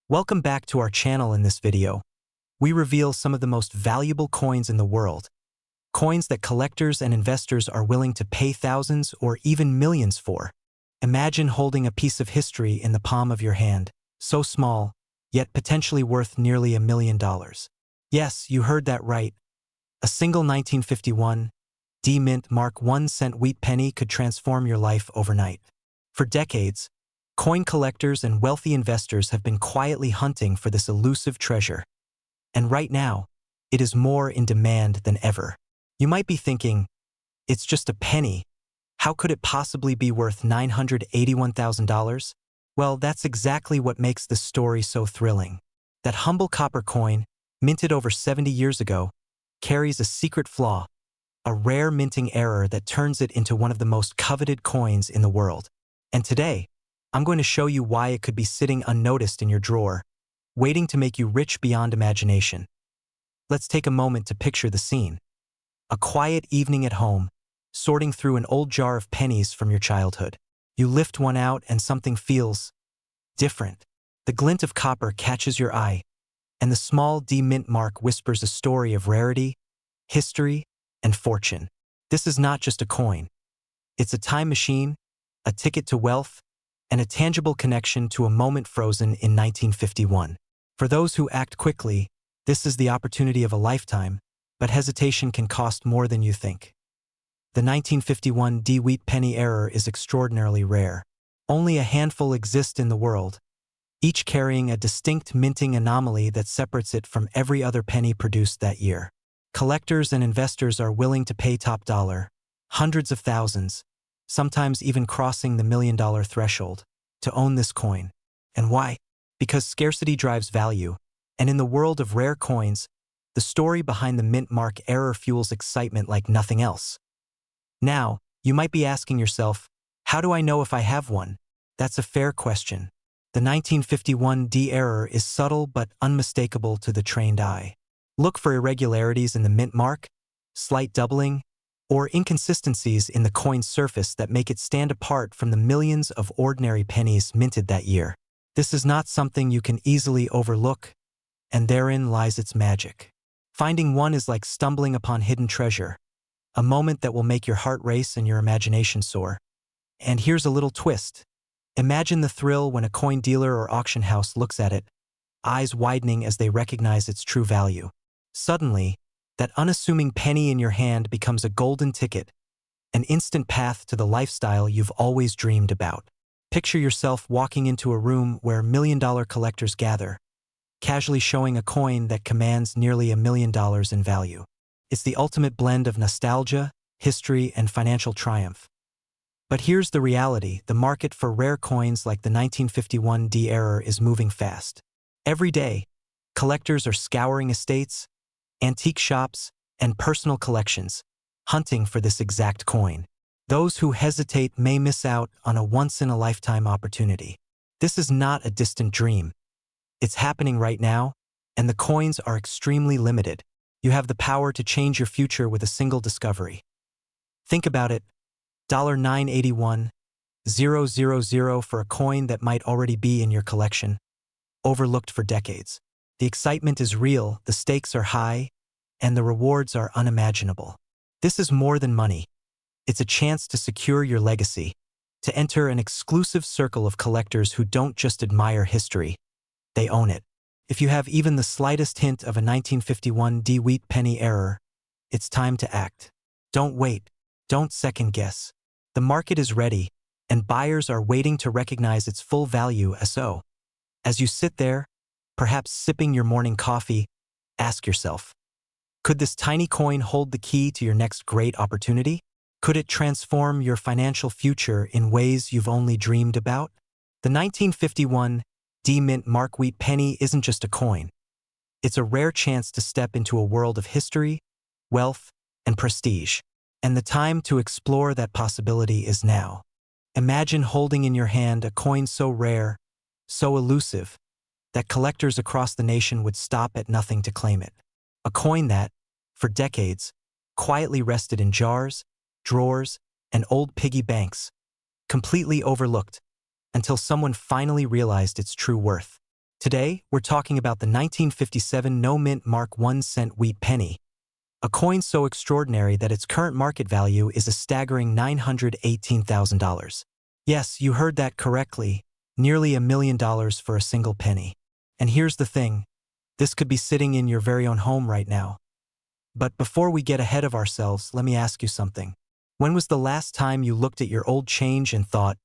Welcome back to our channel. In this video, we reveal some of the most valuable coins in the world, coins that collectors and investors are willing to pay thousands or even millions for. Imagine holding a piece of history in the palm of your hand, so small, yet potentially worth nearly $1 million. Yes, you heard that right. A single 1951 D-Mint Mark 1-cent wheat penny could transform your life overnight. For decades, coin collectors and wealthy investors have been quietly hunting for this elusive treasure. And right now, it is more in demand than ever. You might be thinking, it's just a penny. How could it possibly be worth $981,000? Well, that's exactly what makes this story so thrilling. That humble copper coin, minted over 70 years ago, carries a secret flaw, a rare minting error that turns it into one of the most coveted coins in the world. And today, I'm going to show you why it could be sitting unnoticed in your drawer, waiting to make you rich beyond imagination. Let's take a moment to picture the scene. A quiet evening at home, sorting through an old jar of pennies from your childhood. You lift one out and something feels different. The glint of copper catches your eye, and the small D-Mint mark whispers a story of rarity, history, and fortune. This is not just a coin. It's a time machine, a ticket to wealth, and a tangible connection to a moment frozen in 1951. For those who act quickly, this is the opportunity of a lifetime, but hesitation can cost more than you think. The 1951 D-Wheat penny error is extraordinarily rare. Only a handful exist in the world, each carrying a distinct minting anomaly that separates it from every other penny produced that year. Collectors and investors are willing to pay top dollar, hundreds of thousands, sometimes even crossing the $1 million threshold, to own this coin. And why? Because scarcity drives value, and in the world of rare coins, the story behind the mint mark error fuels excitement like nothing else. Now, you might be asking yourself, how do I know if I have one? That's a fair question. The 1951 D error is subtle but unmistakable to the trained eye. Look for irregularities in the mint mark, slight doubling, or inconsistencies in the coin's surface that make it stand apart from the millions of ordinary pennies minted that year. This is not something you can easily overlook, and therein lies its magic. Finding one is like stumbling upon hidden treasure, a moment that will make your heart race and your imagination soar. And here's a little twist. Imagine the thrill when a coin dealer or auction house looks at it, eyes widening as they recognize its true value. Suddenly, that unassuming penny in your hand becomes a golden ticket, an instant path to the lifestyle you've always dreamed about. Picture yourself walking into a room where $1-million collectors gather, casually showing a coin that commands nearly $1 million in value. It's the ultimate blend of nostalgia, history, and financial triumph. But here's the reality: the market for rare coins like the 1951 D error is moving fast. Every day, collectors are scouring estates, antique shops, and personal collections, hunting for this exact coin. Those who hesitate may miss out on a once-in-a-lifetime opportunity. This is not a distant dream. It's happening right now, and the coins are extremely limited. You have the power to change your future with a single discovery. Think about it: $981,000 for a coin that might already be in your collection, overlooked for decades. The excitement is real, the stakes are high, and the rewards are unimaginable. This is more than money. It's a chance to secure your legacy, to enter an exclusive circle of collectors who don't just admire history, they own it. If you have even the slightest hint of a 1951 D-Wheat penny error, it's time to act. Don't wait. Don't second guess. The market is ready, and buyers are waiting to recognize its full value. So, as you sit there, perhaps sipping your morning coffee, ask yourself, could this tiny coin hold the key to your next great opportunity? Could it transform your financial future in ways you've only dreamed about? The 1951 D-Mint Mark wheat penny isn't just a coin. It's a rare chance to step into a world of history, wealth, and prestige. And the time to explore that possibility is now. Imagine holding in your hand a coin so rare, so elusive, that collectors across the nation would stop at nothing to claim it. A coin that, for decades, quietly rested in jars, drawers, and old piggy banks, completely overlooked, until someone finally realized its true worth. Today, we're talking about the 1957 no-mint Mark 1-cent wheat penny, a coin so extraordinary that its current market value is a staggering $918,000. Yes, you heard that correctly, nearly $1 million for a single penny. And here's the thing, this could be sitting in your very own home right now. But before we get ahead of ourselves, let me ask you something. When was the last time you looked at your old change and thought,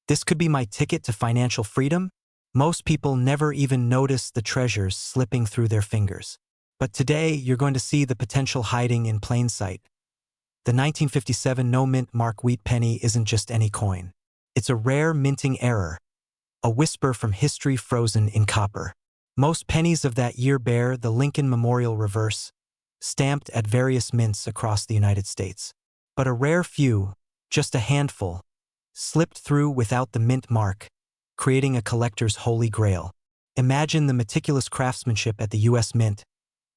this could be my ticket to financial freedom? Most people never even notice the treasures slipping through their fingers. But today, you're going to see the potential hiding in plain sight. The 1957 no-mint Mark wheat penny isn't just any coin. It's a rare minting error, a whisper from history frozen in copper. Most pennies of that year bear the Lincoln Memorial reverse, stamped at various mints across the United States. But a rare few, just a handful, slipped through without the mint mark, creating a collector's holy grail. Imagine the meticulous craftsmanship at the U.S. Mint,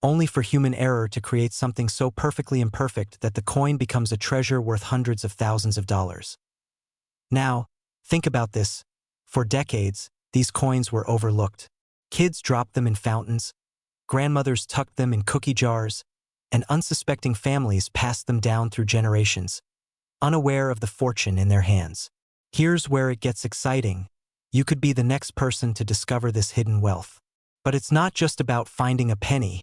only for human error to create something so perfectly imperfect that the coin becomes a treasure worth hundreds of thousands of dollars. Now, think about this. For decades, these coins were overlooked. Kids dropped them in fountains, grandmothers tucked them in cookie jars, and unsuspecting families passed them down through generations, unaware of the fortune in their hands. Here's where it gets exciting. You could be the next person to discover this hidden wealth. But it's not just about finding a penny.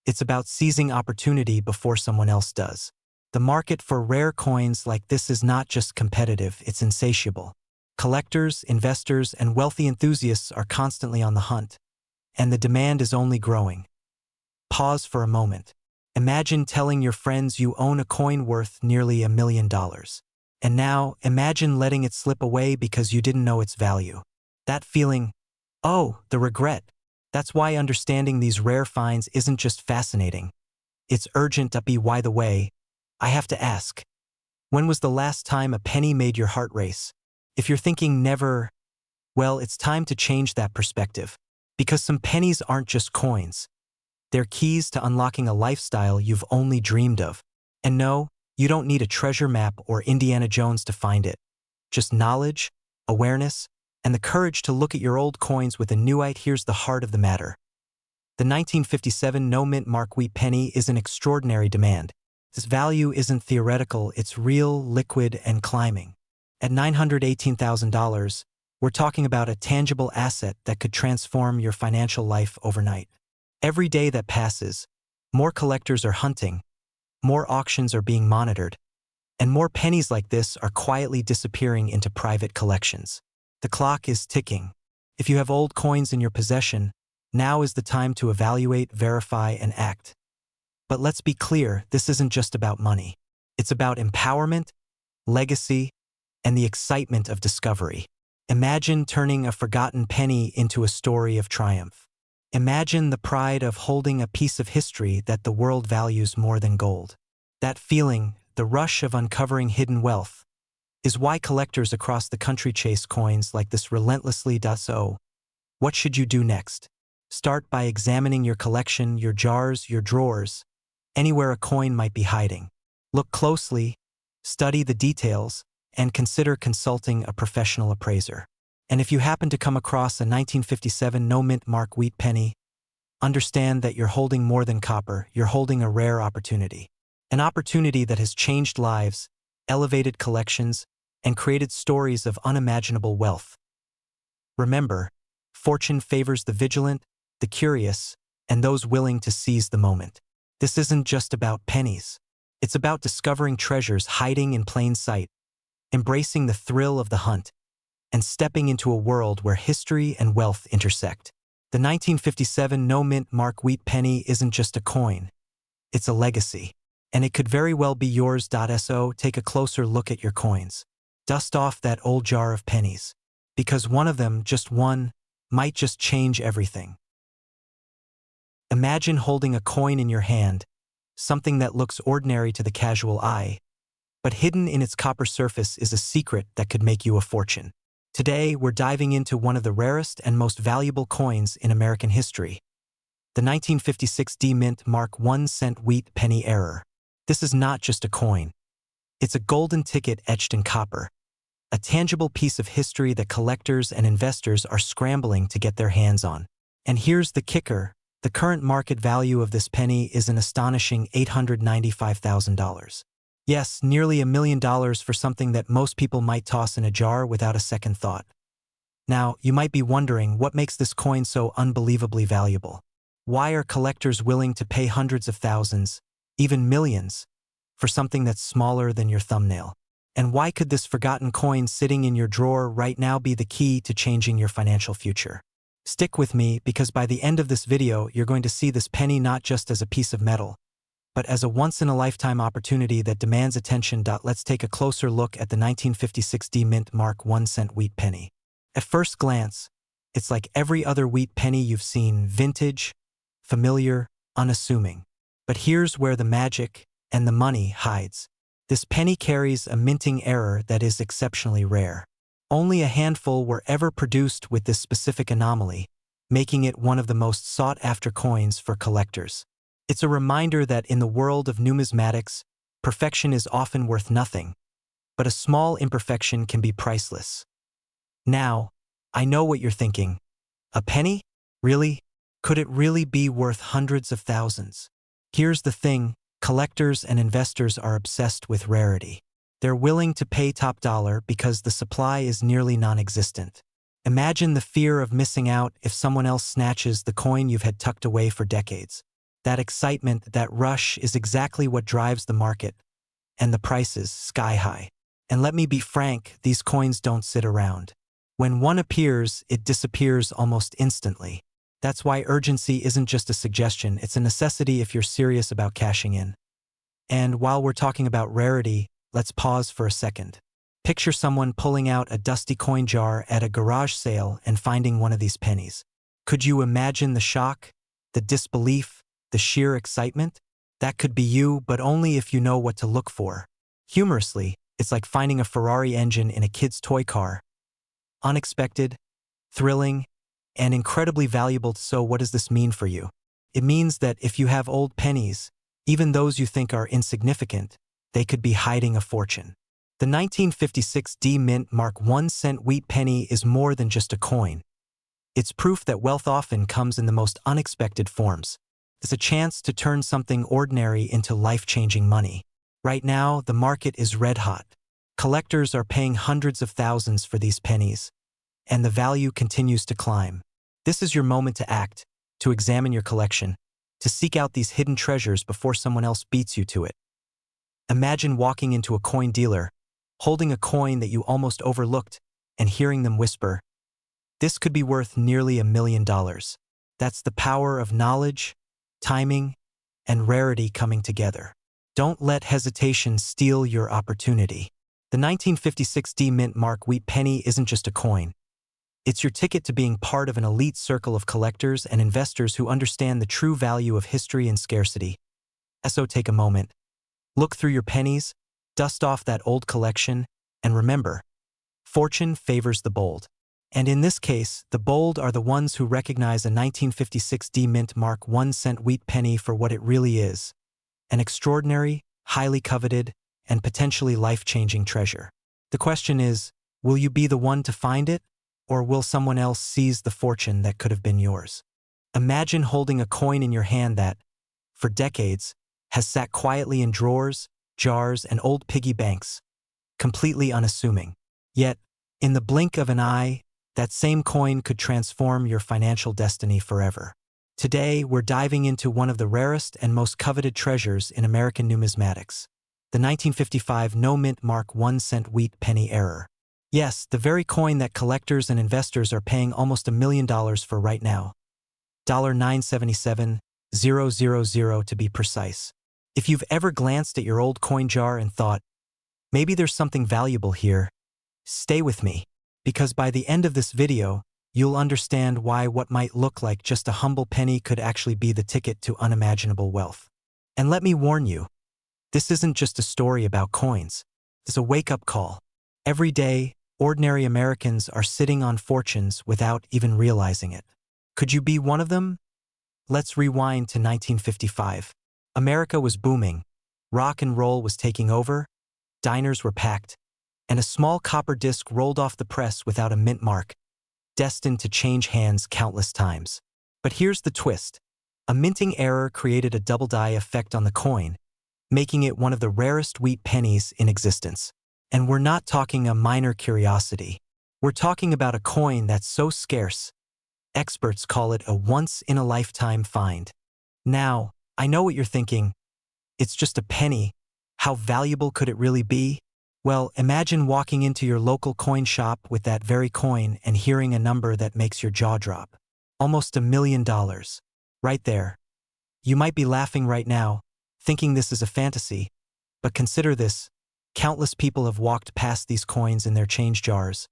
It's about seizing opportunity before someone else does. The market for rare coins like this is not just competitive, it's insatiable. Collectors, investors, and wealthy enthusiasts are constantly on the hunt, and the demand is only growing. Pause for a moment. Imagine telling your friends you own a coin worth nearly $1 million. And now, imagine letting it slip away because you didn't know its value. That feeling, oh, the regret. That's why understanding these rare finds isn't just fascinating. It's urgent to be. By the way, I have to ask, when was the last time a penny made your heart race? If you're thinking never, well, it's time to change that perspective. Because some pennies aren't just coins. They're keys to unlocking a lifestyle you've only dreamed of. And no, you don't need a treasure map or Indiana Jones to find it. Just knowledge, awareness, and the courage to look at your old coins with a new eye. Here's the heart of the matter. The 1957 no-mint Mark wheat penny is an extraordinary demand. This value isn't theoretical, it's real, liquid, and climbing. At $918,000, we're talking about a tangible asset that could transform your financial life overnight. Every day that passes, more collectors are hunting, more auctions are being monitored, and more pennies like this are quietly disappearing into private collections. The clock is ticking. If you have old coins in your possession, now is the time to evaluate, verify, and act. But let's be clear, this isn't just about money. It's about empowerment, legacy, and the excitement of discovery. Imagine turning a forgotten penny into a story of triumph. Imagine the pride of holding a piece of history that the world values more than gold. That feeling, the rush of uncovering hidden wealth, is why collectors across the country chase coins like this relentlessly. So, what should you do next? Start by examining your collection, your jars, your drawers, anywhere a coin might be hiding. Look closely, study the details, and consider consulting a professional appraiser. And if you happen to come across a 1957 no-mint Mark wheat penny, understand that you're holding more than copper, you're holding a rare opportunity. An opportunity that has changed lives, elevated collections, and created stories of unimaginable wealth. Remember, fortune favors the vigilant, the curious, and those willing to seize the moment. This isn't just about pennies. It's about discovering treasures hiding in plain sight, embracing the thrill of the hunt, and stepping into a world where history and wealth intersect. The 1957 no-mint Mark wheat penny isn't just a coin. It's a legacy. And it could very well be yours. So take a closer look at your coins. Dust off that old jar of pennies. Because one of them, just one, might just change everything. Imagine holding a coin in your hand, something that looks ordinary to the casual eye, but hidden in its copper surface is a secret that could make you a fortune. Today, we're diving into one of the rarest and most valuable coins in American history, the 1956 D-Mint Mark 1-cent wheat penny error. This is not just a coin. It's a golden ticket etched in copper, a tangible piece of history that collectors and investors are scrambling to get their hands on. And here's the kicker. The current market value of this penny is an astonishing $895,000. Yes, nearly $1 million for something that most people might toss in a jar without a second thought. Now, you might be wondering what makes this coin so unbelievably valuable. Why are collectors willing to pay hundreds of thousands, even millions, for something that's smaller than your thumbnail? And why could this forgotten coin sitting in your drawer right now be the key to changing your financial future? Stick with me, because by the end of this video, you're going to see this penny not just as a piece of metal, but as a once-in-a-lifetime opportunity that demands attention. Let's take a closer look at the 1956 D Mint Mark 1 cent wheat penny. At first glance, it's like every other wheat penny you've seen: vintage, familiar, unassuming. But here's where the magic and the money hides. This penny carries a minting error that is exceptionally rare. Only a handful were ever produced with this specific anomaly, making it one of the most sought-after coins for collectors. It's a reminder that in the world of numismatics, perfection is often worth nothing, but a small imperfection can be priceless. Now, I know what you're thinking. A penny? Really? Could it really be worth hundreds of thousands? Here's the thing. Collectors and investors are obsessed with rarity. They're willing to pay top dollar because the supply is nearly non-existent. Imagine the fear of missing out if someone else snatches the coin you've had tucked away for decades. That excitement, that rush, is exactly what drives the market, and the prices sky high. And let me be frank, these coins don't sit around. When one appears, it disappears almost instantly. That's why urgency isn't just a suggestion, it's a necessity if you're serious about cashing in. And while we're talking about rarity, let's pause for a second. Picture someone pulling out a dusty coin jar at a garage sale and finding one of these pennies. Could you imagine the shock, the disbelief, the sheer excitement? That could be you, but only if you know what to look for. Humorously, it's like finding a Ferrari engine in a kid's toy car. Unexpected, thrilling, and incredibly valuable. So what does this mean for you? It means that if you have old pennies, even those you think are insignificant, they could be hiding a fortune. The 1956 D Mint Mark 1 cent wheat penny is more than just a coin. It's proof that wealth often comes in the most unexpected forms. It's a chance to turn something ordinary into life-changing money. Right now, the market is red hot. Collectors are paying hundreds of thousands for these pennies, and the value continues to climb. This is your moment to act, to examine your collection, to seek out these hidden treasures before someone else beats you to it. Imagine walking into a coin dealer, holding a coin that you almost overlooked, and hearing them whisper, "This could be worth nearly $1 million." That's the power of knowledge, timing, and rarity coming together. Don't let hesitation steal your opportunity. The 1956 D Mint Mark wheat penny isn't just a coin. It's your ticket to being part of an elite circle of collectors and investors who understand the true value of history and scarcity. So take a moment, look through your pennies, dust off that old collection, and remember, fortune favors the bold. And in this case, the bold are the ones who recognize a 1956 D Mint Mark 1 cent wheat penny for what it really is: an extraordinary, highly coveted, and potentially life-changing treasure. The question is, will you be the one to find it, or will someone else seize the fortune that could have been yours? Imagine holding a coin in your hand that, for decades, has sat quietly in drawers, jars, and old piggy banks, completely unassuming. Yet, in the blink of an eye, that same coin could transform your financial destiny forever. Today, we're diving into one of the rarest and most coveted treasures in American numismatics: the 1955 No Mint Mark 1 cent wheat penny error. Yes, the very coin that collectors and investors are paying almost $1 million for right now. $977,000 to be precise. If you've ever glanced at your old coin jar and thought, maybe there's something valuable here, stay with me, because by the end of this video, you'll understand why what might look like just a humble penny could actually be the ticket to unimaginable wealth. And let me warn you, this isn't just a story about coins. It's a wake-up call. Every day, ordinary Americans are sitting on fortunes without even realizing it. Could you be one of them? Let's rewind to 1955. America was booming. Rock and roll was taking over. Diners were packed. and a small copper disc rolled off the press without a mint mark, destined to change hands countless times. But here's the twist. A minting error created a double die effect on the coin, making it one of the rarest wheat pennies in existence. And we're not talking a minor curiosity. We're talking about a coin that's so scarce, experts call it a once-in-a-lifetime find. Now, I know what you're thinking. It's just a penny. How valuable could it really be? Well, imagine walking into your local coin shop with that very coin and hearing a number that makes your jaw drop. Almost $1 million. Right there. You might be laughing right now, thinking this is a fantasy, but consider this. Countless people have walked past these coins in their change jars,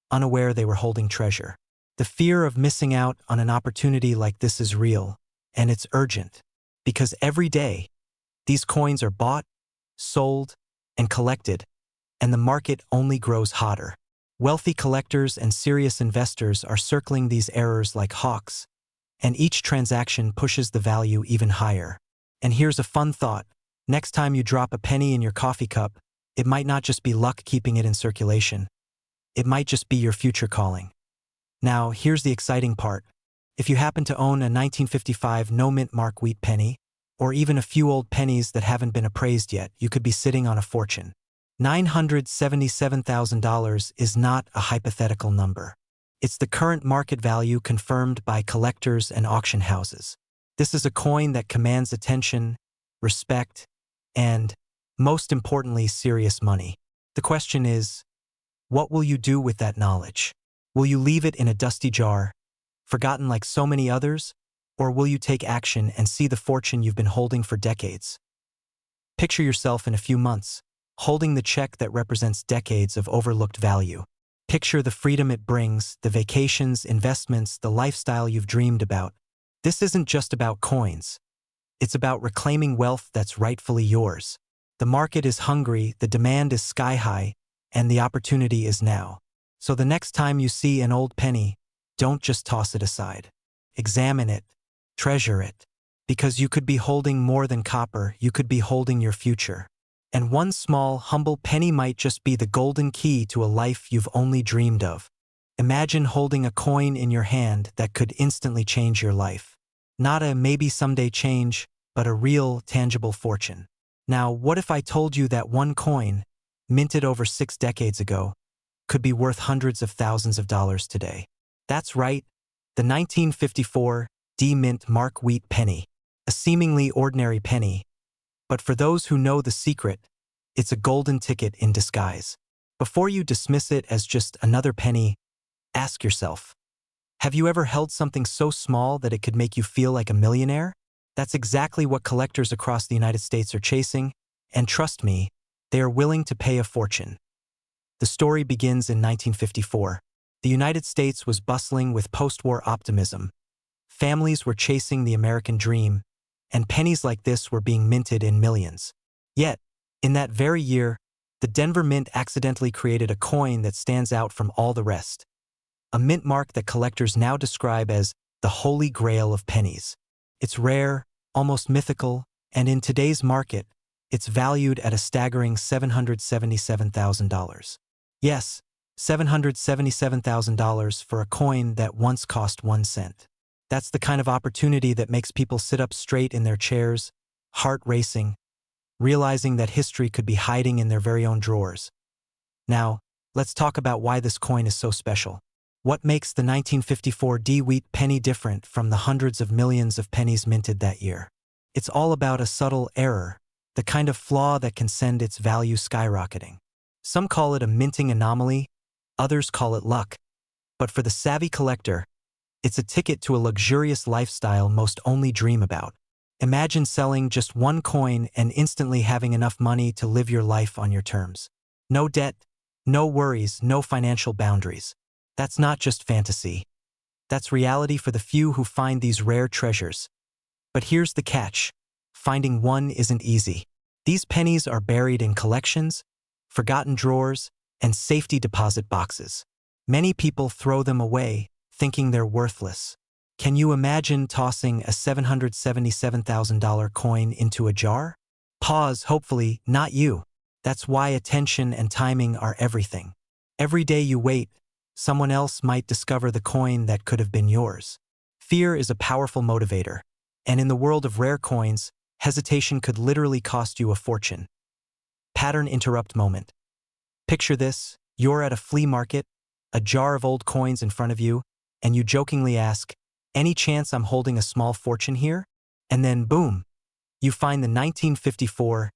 unaware they were holding treasure. The fear of missing out on an opportunity like this is real, and it's urgent, because every day, these coins are bought, sold, and collected, and the market only grows hotter. Wealthy collectors and serious investors are circling these errors like hawks, and each transaction pushes the value even higher. And here's a fun thought. Next time you drop a penny in your coffee cup, it might not just be luck keeping it in circulation. It might just be your future calling. Now, here's the exciting part. If you happen to own a 1955 no-mint mark wheat penny, or even a few old pennies that haven't been appraised yet, you could be sitting on a fortune. $977,000 is not a hypothetical number. It's the current market value confirmed by collectors and auction houses. This is a coin that commands attention, respect, and, most importantly, serious money. The question is, what will you do with that knowledge? Will you leave it in a dusty jar, forgotten like so many others, or will you take action and see the fortune you've been holding for decades? Picture yourself in a few months, holding the check that represents decades of overlooked value. Picture the freedom it brings, the vacations, investments, the lifestyle you've dreamed about. This isn't just about coins. It's about reclaiming wealth that's rightfully yours. The market is hungry, the demand is sky high, and the opportunity is now. So the next time you see an old penny, don't just toss it aside. Examine it, treasure it, because you could be holding more than copper, you could be holding your future. And one small, humble penny might just be the golden key to a life you've only dreamed of. Imagine holding a coin in your hand that could instantly change your life. Not a maybe someday change, but a real, tangible fortune. Now, what if I told you that one coin, minted over 6 decades ago, could be worth hundreds of thousands of dollars today? That's right, the 1954 D-Mint Mark Wheat penny, a seemingly ordinary penny. But for those who know the secret, it's a golden ticket in disguise. Before you dismiss it as just another penny, ask yourself, have you ever held something so small that it could make you feel like a millionaire? That's exactly what collectors across the United States are chasing, and trust me, they are willing to pay a fortune. The story begins in 1954. The United States was bustling with post-war optimism. Families were chasing the American dream, and pennies like this were being minted in millions. Yet, in that very year, the Denver Mint accidentally created a coin that stands out from all the rest. A mint mark that collectors now describe as the holy grail of pennies. It's rare, almost mythical, and in today's market, it's valued at a staggering $777,000. Yes, $777,000 for a coin that once cost 1 cent. That's the kind of opportunity that makes people sit up straight in their chairs, heart racing, realizing that history could be hiding in their very own drawers. Now, let's talk about why this coin is so special. What makes the 1954 D-Wheat penny different from the hundreds of millions of pennies minted that year? It's all about a subtle error, the kind of flaw that can send its value skyrocketing. Some call it a minting anomaly, others call it luck. But for the savvy collector, it's a ticket to a luxurious lifestyle most only dream about. Imagine selling just one coin and instantly having enough money to live your life on your terms. No debt, no worries, no financial boundaries. That's not just fantasy. That's reality for the few who find these rare treasures. But here's the catch. Finding one isn't easy. These pennies are buried in collections, forgotten drawers, and safety deposit boxes. Many people throw them away, thinking they're worthless. Can you imagine tossing a $777,000 coin into a jar? Pause, hopefully, not you. That's why attention and timing are everything. Every day you wait, someone else might discover the coin that could have been yours. Fear is a powerful motivator, and in the world of rare coins, hesitation could literally cost you a fortune. Pattern interrupt moment. Picture this: you're at a flea market, a jar of old coins in front of you, and you jokingly ask, "Any chance I'm holding a small fortune here?" And then boom, you find the 1954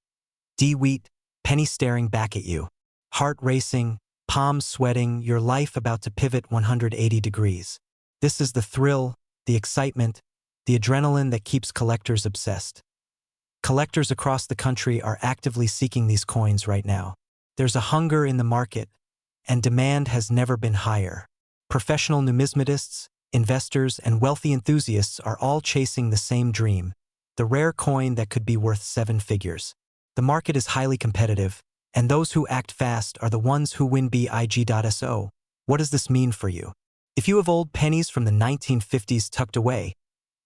D-Wheat penny staring back at you. Heart racing, palms sweating, your life about to pivot 180 degrees. This is the thrill, the excitement, the adrenaline that keeps collectors obsessed. Collectors across the country are actively seeking these coins right now. There's a hunger in the market, and demand has never been higher. Professional numismatists, investors, and wealthy enthusiasts are all chasing the same dream: the rare coin that could be worth 7 figures. The market is highly competitive, and those who act fast are the ones who win. Big.so. What does this mean for you? If you have old pennies from the 1950s tucked away,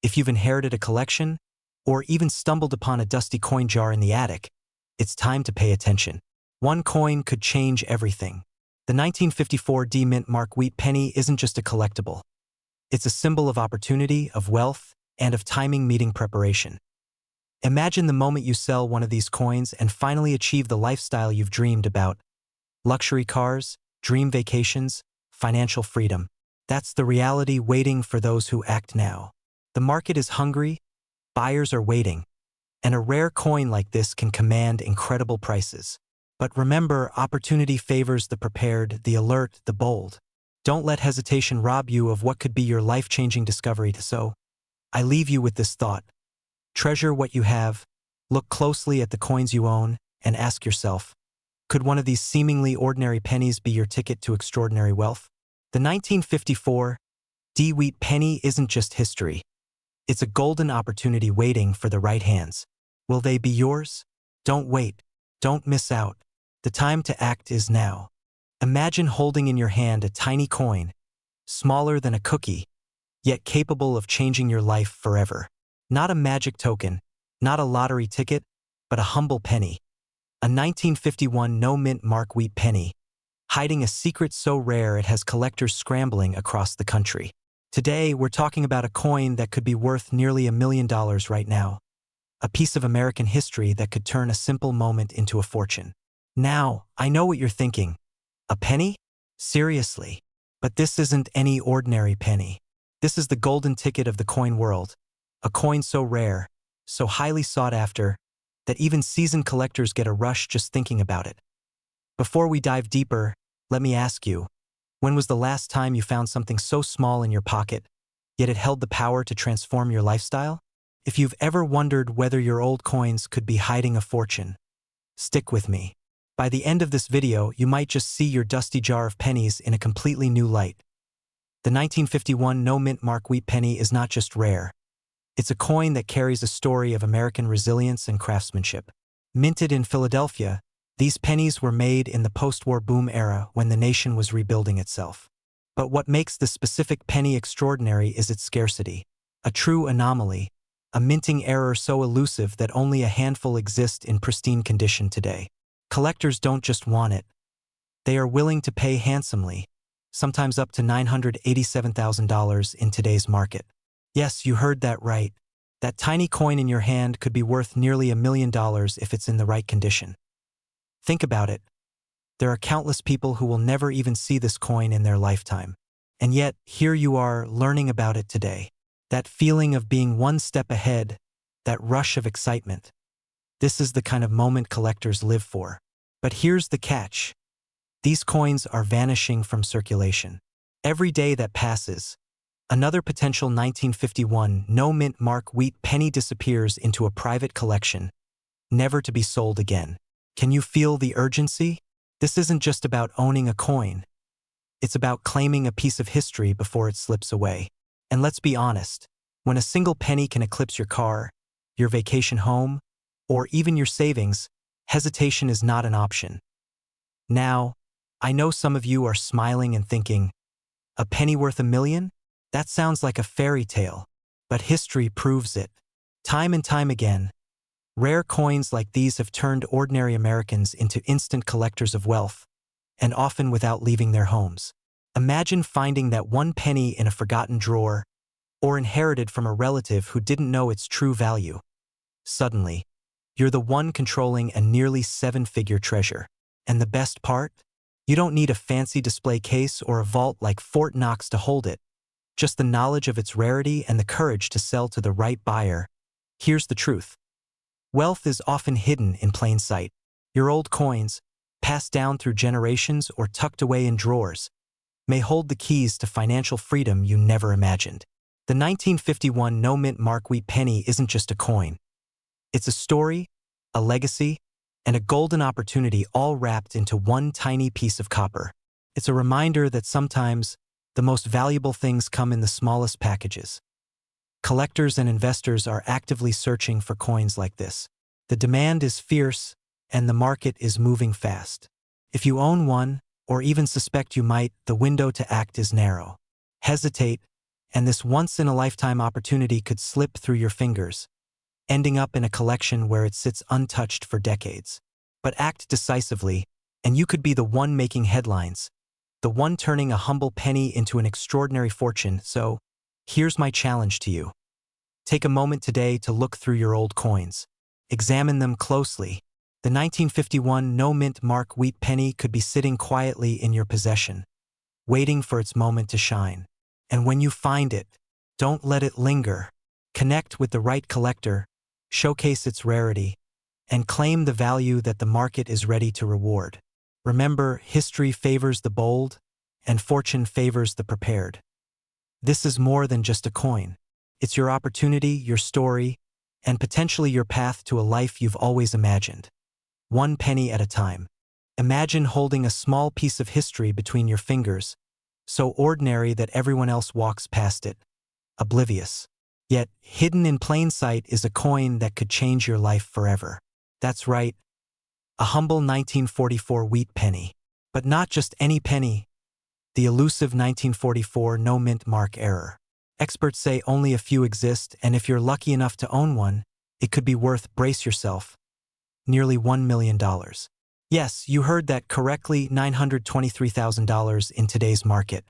if you've inherited a collection, or even stumbled upon a dusty coin jar in the attic, it's time to pay attention. One coin could change everything. The 1954 D Mint Mark Wheat penny isn't just a collectible. It's a symbol of opportunity, of wealth, and of timing meeting preparation. Imagine the moment you sell one of these coins and finally achieve the lifestyle you've dreamed about. Luxury cars, dream vacations, financial freedom. That's the reality waiting for those who act now. The market is hungry, buyers are waiting, and a rare coin like this can command incredible prices. But remember, opportunity favors the prepared, the alert, the bold. Don't let hesitation rob you of what could be your life-changing discovery. So, I leave you with this thought. Treasure what you have, look closely at the coins you own, and ask yourself, could one of these seemingly ordinary pennies be your ticket to extraordinary wealth? The 1954 D-Wheat penny isn't just history. It's a golden opportunity waiting for the right hands. Will they be yours? Don't wait. Don't miss out. The time to act is now. Imagine holding in your hand a tiny coin, smaller than a cookie, yet capable of changing your life forever. Not a magic token, not a lottery ticket, but a humble penny. A 1951 no-mint Mark Wheat penny, hiding a secret so rare it has collectors scrambling across the country. Today, we're talking about a coin that could be worth nearly $1 million right now. A piece of American history that could turn a simple moment into a fortune. Now, I know what you're thinking. A penny? Seriously. But this isn't any ordinary penny. This is the golden ticket of the coin world. A coin so rare, so highly sought after, that even seasoned collectors get a rush just thinking about it. Before we dive deeper, let me ask you, when was the last time you found something so small in your pocket, yet it held the power to transform your lifestyle? If you've ever wondered whether your old coins could be hiding a fortune, stick with me. By the end of this video, you might just see your dusty jar of pennies in a completely new light. The 1951 no-mint Mark Wheat penny is not just rare. It's a coin that carries a story of American resilience and craftsmanship. Minted in Philadelphia, these pennies were made in the post-war boom era when the nation was rebuilding itself. But what makes this specific penny extraordinary is its scarcity. A true anomaly, a minting error so elusive that only a handful exist in pristine condition today. Collectors don't just want it. They are willing to pay handsomely, sometimes up to $987,000 in today's market. Yes, you heard that right. That tiny coin in your hand could be worth nearly $1 million if it's in the right condition. Think about it. There are countless people who will never even see this coin in their lifetime. And yet, here you are learning about it today. That feeling of being one step ahead, that rush of excitement. This is the kind of moment collectors live for. But here's the catch. These coins are vanishing from circulation. Every day that passes, another potential 1951 no-mint Mark Wheat penny disappears into a private collection, never to be sold again. Can you feel the urgency? This isn't just about owning a coin. It's about claiming a piece of history before it slips away. And let's be honest, when a single penny can eclipse your car, your vacation home, or even your savings, hesitation is not an option. Now, I know some of you are smiling and thinking, a penny worth $1 million? That sounds like a fairy tale. But history proves it. Time and time again, Rare coins like these have turned ordinary Americans into instant collectors of wealth, and often without leaving their homes. Imagine finding that one penny in a forgotten drawer, or inherited from a relative who didn't know its true value. Suddenly, you're the one controlling a nearly seven-figure treasure. And the best part? You don't need a fancy display case or a vault like Fort Knox to hold it. Just the knowledge of its rarity and the courage to sell to the right buyer. Here's the truth. Wealth is often hidden in plain sight. Your old coins, passed down through generations or tucked away in drawers, may hold the keys to financial freedom you never imagined. The 1951 no-mint Mark Wheat penny isn't just a coin. It's a story, a legacy, and a golden opportunity all wrapped into one tiny piece of copper. It's a reminder that sometimes the most valuable things come in the smallest packages. Collectors and investors are actively searching for coins like this. The demand is fierce, and the market is moving fast. If you own one, or even suspect you might, the window to act is narrow. Hesitate, and this once-in-a-lifetime opportunity could slip through your fingers, ending up in a collection where it sits untouched for decades. But act decisively, and you could be the one making headlines, the one turning a humble penny into an extraordinary fortune. So, here's my challenge to you. Take a moment today to look through your old coins. Examine them closely. The 1951 no-mint Mark Wheat penny could be sitting quietly in your possession, waiting for its moment to shine. And when you find it, don't let it linger. Connect with the right collector, showcase its rarity, and claim the value that the market is ready to reward. Remember, history favors the bold, and fortune favors the prepared. This is more than just a coin. It's your opportunity, your story, and potentially your path to a life you've always imagined. One penny at a time. Imagine holding a small piece of history between your fingers, so ordinary that everyone else walks past it, oblivious. Yet, hidden in plain sight is a coin that could change your life forever. That's right, a humble 1944 wheat penny. But not just any penny, the elusive 1944 no-mint Mark error. Experts say only a few exist, and if you're lucky enough to own one, it could be worth, brace yourself, nearly $1 million. Yes, you heard that correctly, $923,000 in today's market.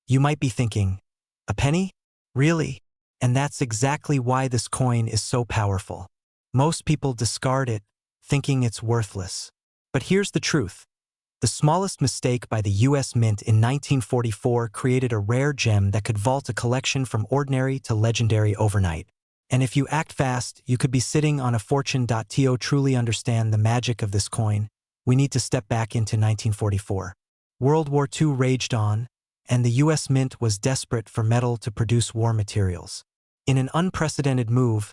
You might be thinking, a penny? Really? And that's exactly why this coin is so powerful. Most people discard it, thinking it's worthless. But here's the truth. The smallest mistake by the US Mint in 1944 created a rare gem that could vault a collection from ordinary to legendary overnight. And if you act fast, you could be sitting on a fortune. To truly understand the magic of this coin, we need to step back into 1944. World War II raged on, and the US Mint was desperate for metal to produce war materials. In an unprecedented move,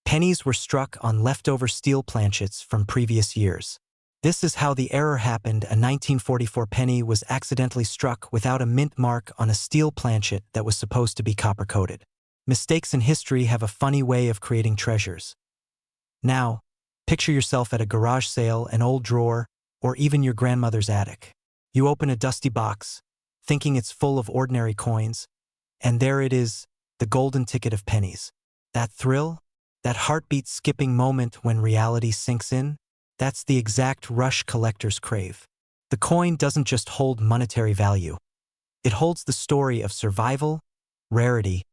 pennies were struck on leftover steel planchets from previous years. This is how the error happened. A 1944 penny was accidentally struck without a mint mark on a steel planchet that was supposed to be copper-coated. Mistakes in history have a funny way of creating treasures. Now, picture yourself at a garage sale, an old drawer, or even your grandmother's attic. You open a dusty box, thinking it's full of ordinary coins, and there it is, the golden ticket of pennies. That thrill? That heartbeat-skipping moment when reality sinks in? That's the exact rush collectors crave. The coin doesn't just hold monetary value. It holds the story of survival, rarity,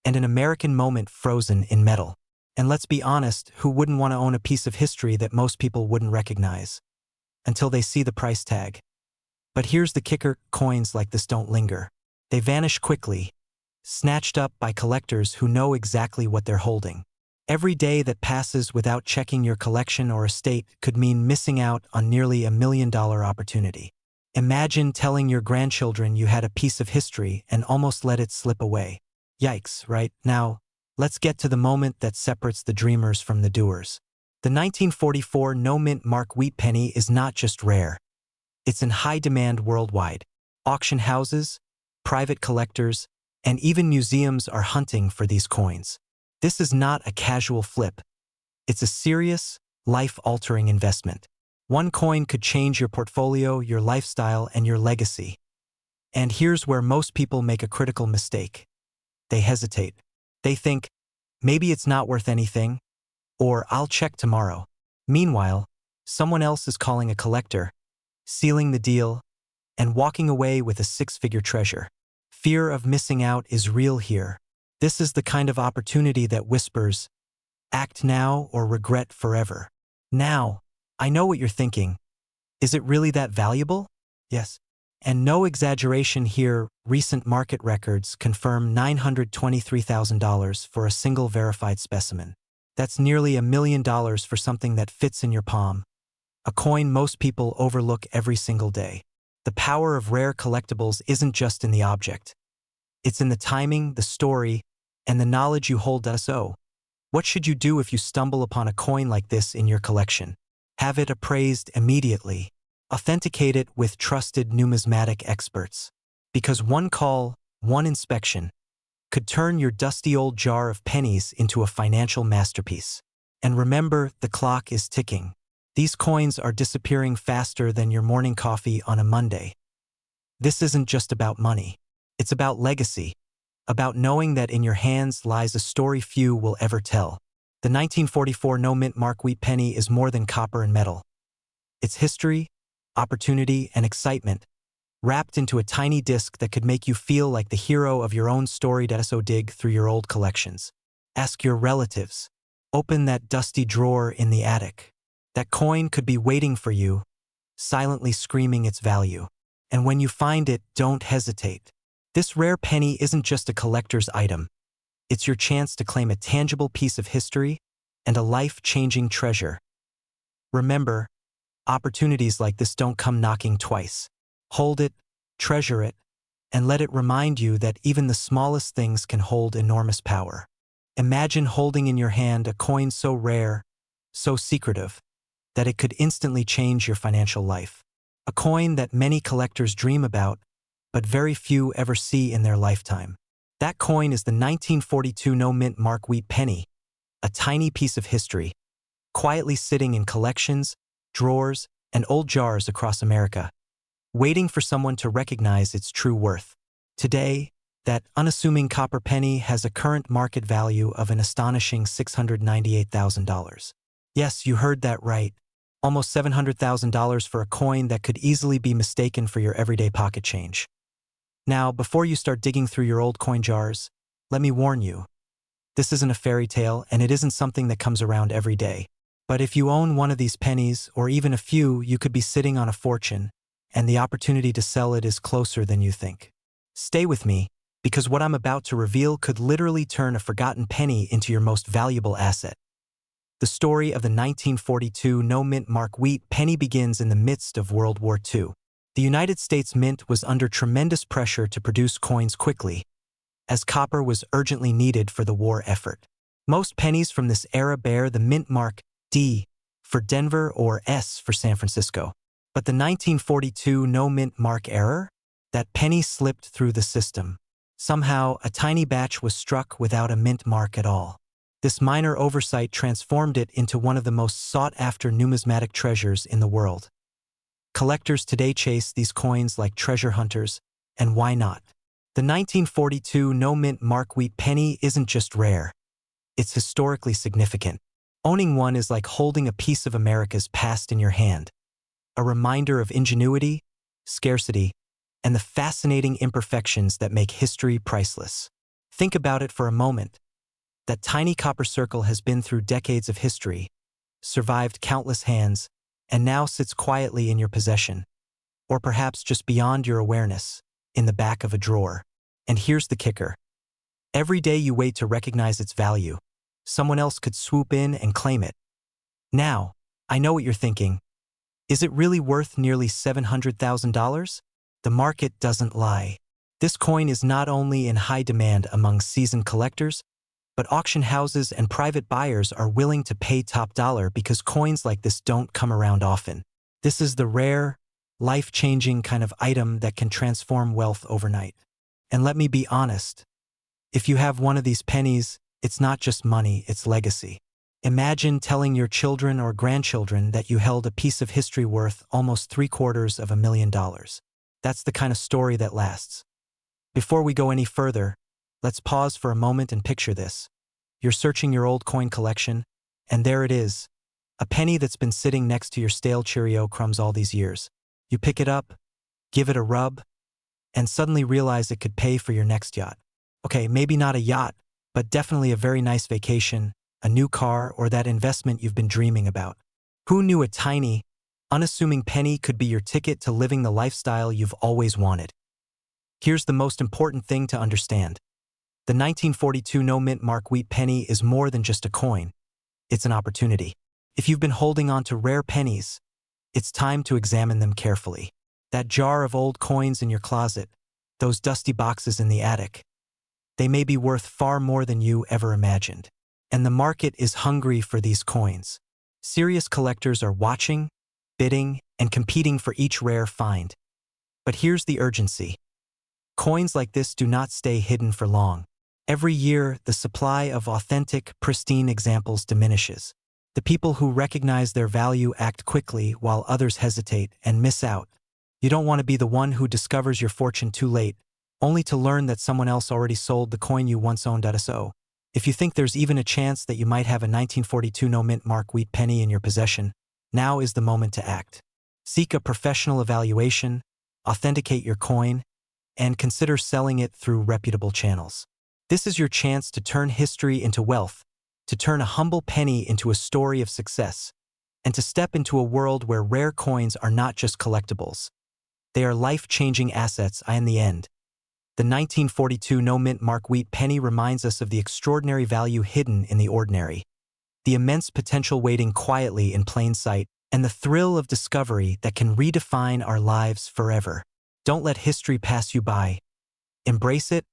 and an American moment frozen in metal. And let's be honest, who wouldn't want to own a piece of history that most people wouldn't recognize until they see the price tag? But here's the kicker, coins like this don't linger. They vanish quickly, snatched up by collectors who know exactly what they're holding. Every day that passes without checking your collection or estate could mean missing out on nearly $1 million opportunity. Imagine telling your grandchildren you had a piece of history and almost let it slip away. Yikes, right? Now, let's get to the moment that separates the dreamers from the doers. The 1944 no-mint Mark Wheat penny is not just rare. It's in high demand worldwide. Auction houses, private collectors, and even museums are hunting for these coins. This is not a casual flip. It's a serious, life-altering investment. One coin could change your portfolio, your lifestyle, and your legacy. And here's where most people make a critical mistake. They hesitate. They think, maybe it's not worth anything. or "I'll check tomorrow." Meanwhile, someone else is calling a collector, sealing the deal, and walking away with a six-figure treasure. Fear of missing out is real here. This is the kind of opportunity that whispers, "Act now or regret forever." Now, I know what you're thinking. Is it really that valuable? Yes. And no exaggeration here, recent market records confirm $923,000 for a single verified specimen. That's nearly $1 million for something that fits in your palm, a coin most people overlook every single day. The power of rare collectibles isn't just in the object. It's in the timing, the story, and the knowledge you hold. So, what should you do if you stumble upon a coin like this in your collection? Have it appraised immediately. Authenticate it with trusted numismatic experts. Because one call, one inspection, could turn your dusty old jar of pennies into a financial masterpiece. And remember, the clock is ticking. These coins are disappearing faster than your morning coffee on a Monday. This isn't just about money. It's about legacy, about knowing that in your hands lies a story few will ever tell. The 1944 no-mint mark wheat penny is more than copper and metal. It's history, opportunity, and excitement, wrapped into a tiny disc that could make you feel like the hero of your own story. So dig through your old collections. Ask your relatives. Open that dusty drawer in the attic. That coin could be waiting for you, silently screaming its value. And when you find it, don't hesitate. This rare penny isn't just a collector's item. It's your chance to claim a tangible piece of history and a life-changing treasure. Remember, opportunities like this don't come knocking twice. Hold it, treasure it, and let it remind you that even the smallest things can hold enormous power. Imagine holding in your hand a coin so rare, so secretive, that it could instantly change your financial life. A coin that many collectors dream about, but very few ever see in their lifetime. That coin is the 1942 no-mint mark wheat penny, a tiny piece of history, quietly sitting in collections, drawers, and old jars across America, waiting for someone to recognize its true worth. Today, that unassuming copper penny has a current market value of an astonishing $698,000. Yes, you heard that right. Almost $700,000 for a coin that could easily be mistaken for your everyday pocket change. Now, before you start digging through your old coin jars, let me warn you. This isn't a fairy tale, and it isn't something that comes around every day. But if you own one of these pennies, or even a few, you could be sitting on a fortune, and the opportunity to sell it is closer than you think. Stay with me, because what I'm about to reveal could literally turn a forgotten penny into your most valuable asset. The story of the 1942 no-mint mark wheat penny begins in the midst of World War II. The United States Mint was under tremendous pressure to produce coins quickly, as copper was urgently needed for the war effort. Most pennies from this era bear the mint mark D for Denver or S for San Francisco. But the 1942 no-mint mark error? That penny slipped through the system. Somehow, a tiny batch was struck without a mint mark at all. This minor oversight transformed it into one of the most sought-after numismatic treasures in the world. Collectors today chase these coins like treasure hunters, and why not? The 1942 no-mint mark wheat penny isn't just rare. It's historically significant. Owning one is like holding a piece of America's past in your hand, a reminder of ingenuity, scarcity, and the fascinating imperfections that make history priceless. Think about it for a moment. That tiny copper circle has been through decades of history, survived countless hands, and now sits quietly in your possession, or perhaps just beyond your awareness, in the back of a drawer. And here's the kicker. Every day you wait to recognize its value, someone else could swoop in and claim it. Now, I know what you're thinking. Is it really worth nearly $700,000? The market doesn't lie. This coin is not only in high demand among seasoned collectors, but auction houses and private buyers are willing to pay top dollar because coins like this don't come around often. This is the rare, life-changing kind of item that can transform wealth overnight. And let me be honest, if you have one of these pennies, it's not just money, it's legacy. Imagine telling your children or grandchildren that you held a piece of history worth almost $750,000. That's the kind of story that lasts. Before we go any further, let's pause for a moment and picture this. You're searching your old coin collection, And there it is, a penny that's been sitting next to your stale Cheerio crumbs all these years. You pick it up, give it a rub, and suddenly realize it could pay for your next yacht. Okay, maybe not a yacht, but definitely a very nice vacation, a new car, or that investment you've been dreaming about. Who knew a tiny, unassuming penny could be your ticket to living the lifestyle you've always wanted? Here's the most important thing to understand. The 1942 no-mint mark wheat penny is more than just a coin. It's an opportunity. If you've been holding on to rare pennies, it's time to examine them carefully. That jar of old coins in your closet, those dusty boxes in the attic, they may be worth far more than you ever imagined. And the market is hungry for these coins. Serious collectors are watching, bidding, and competing for each rare find. But here's the urgency. Coins like this do not stay hidden for long. Every year, the supply of authentic, pristine examples diminishes. The people who recognize their value act quickly while others hesitate and miss out. You don't want to be the one who discovers your fortune too late, only to learn that someone else already sold the coin you once owned. So, if you think there's even a chance that you might have a 1942 no-mint mark wheat penny in your possession, now is the moment to act. Seek a professional evaluation, authenticate your coin, and consider selling it through reputable channels. This is your chance to turn history into wealth, to turn a humble penny into a story of success, and to step into a world where rare coins are not just collectibles. They are life-changing assets. In the end, the 1942 no-mint mark wheat penny reminds us of the extraordinary value hidden in the ordinary, the immense potential waiting quietly in plain sight, and the thrill of discovery that can redefine our lives forever. Don't let history pass you by. Embrace it,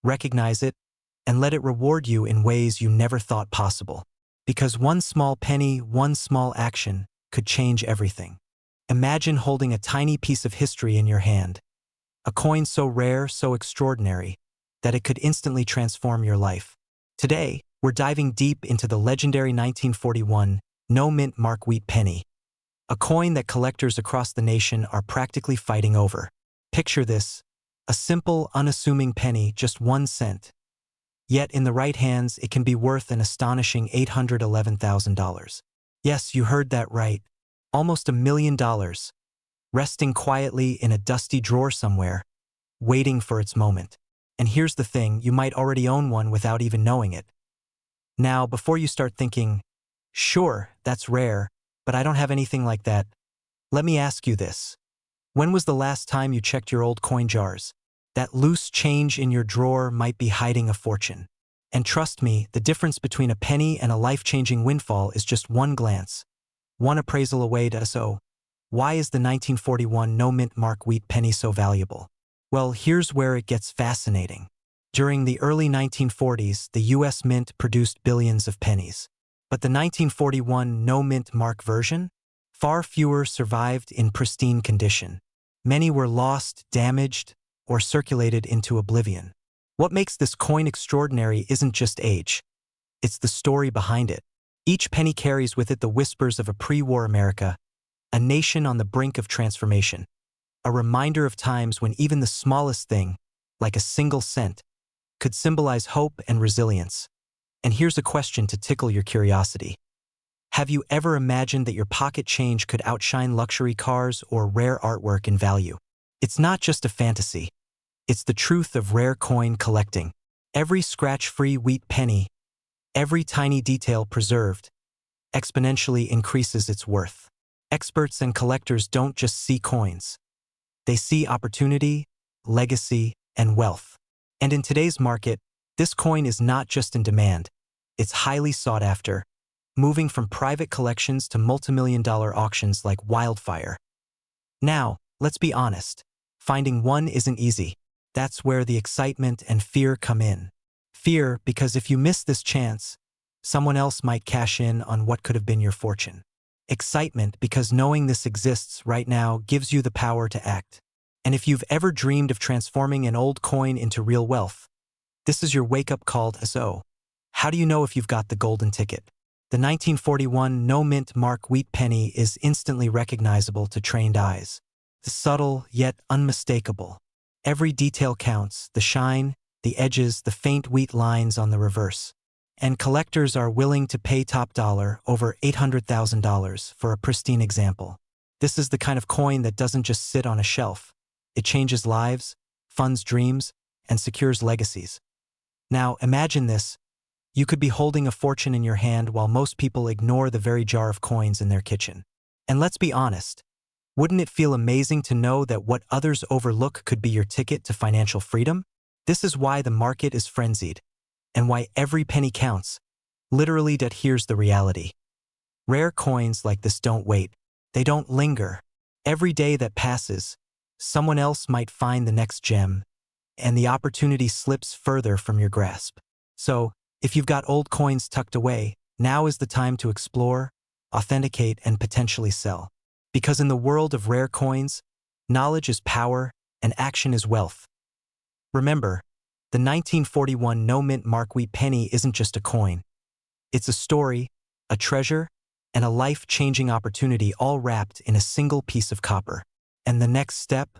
recognize it, and let it reward you in ways you never thought possible. Because one small penny, one small action, could change everything. Imagine holding a tiny piece of history in your hand. A coin so rare, so extraordinary, that it could instantly transform your life. Today, we're diving deep into the legendary 1941 no-mint mark wheat penny, a coin that collectors across the nation are practically fighting over. Picture this, a simple, unassuming penny, just 1 cent. Yet in the right hands, it can be worth an astonishing $811,000. Yes, you heard that right. Almost $1 million, resting quietly in a dusty drawer somewhere, waiting for its moment. And here's the thing, you might already own one without even knowing it. Now, before you start thinking, sure, that's rare, but I don't have anything like that, let me ask you this. When was the last time you checked your old coin jars? That loose change in your drawer might be hiding a fortune. And trust me, the difference between a penny and a life-changing windfall is just one glance, one appraisal away. So, why is the 1941 no-mint mark wheat penny so valuable? Well, here's where it gets fascinating. During the early 1940s, the U.S. Mint produced billions of pennies. But the 1941 no-mint mark version? Far fewer survived in pristine condition. Many were lost, damaged, or circulated into oblivion. What makes this coin extraordinary isn't just age. It's the story behind it. Each penny carries with it the whispers of a pre-war America, a nation on the brink of transformation, a reminder of times when even the smallest thing, like a single cent, could symbolize hope and resilience. And here's a question to tickle your curiosity. Have you ever imagined that your pocket change could outshine luxury cars or rare artwork in value? It's not just a fantasy. It's the truth of rare coin collecting. Every scratch-free wheat penny, every tiny detail preserved, exponentially increases its worth. Experts and collectors don't just see coins. They see opportunity, legacy, and wealth. And in today's market, this coin is not just in demand. It's highly sought after, moving from private collections to multimillion-dollar auctions like wildfire. Now, let's be honest. Finding one isn't easy. That's where the excitement and fear come in. Fear because if you miss this chance, someone else might cash in on what could have been your fortune. Excitement because knowing this exists right now gives you the power to act. And if you've ever dreamed of transforming an old coin into real wealth, this is your wake-up call. So, how do you know if you've got the golden ticket? The 1941 no-mint mark wheat penny is instantly recognizable to trained eyes. The subtle yet unmistakable. Every detail counts, the shine, the edges, the faint wheat lines on the reverse. And collectors are willing to pay top dollar over $800,000 for a pristine example. This is the kind of coin that doesn't just sit on a shelf. It changes lives, funds dreams, and secures legacies. Now, imagine this. You could be holding a fortune in your hand while most people ignore the very jar of coins in their kitchen. And let's be honest, wouldn't it feel amazing to know that what others overlook could be your ticket to financial freedom? This is why the market is frenzied, and why every penny counts. Literally, that here's the reality. Rare coins like this don't wait. They don't linger. Every day that passes, someone else might find the next gem, and the opportunity slips further from your grasp. So, if you've got old coins tucked away, now is the time to explore, authenticate, and potentially sell. Because in the world of rare coins, knowledge is power and action is wealth. Remember, the 1941 no-mint Mark-Wheat penny isn't just a coin. It's a story, a treasure, and a life-changing opportunity all wrapped in a single piece of copper. And the next step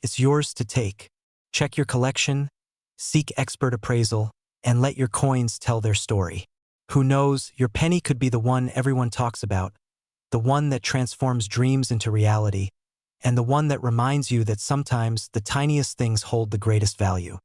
is yours to take. Check your collection, seek expert appraisal, and let your coins tell their story. Who knows, your penny could be the one everyone talks about, the one that transforms dreams into reality, and the one that reminds you that sometimes the tiniest things hold the greatest value.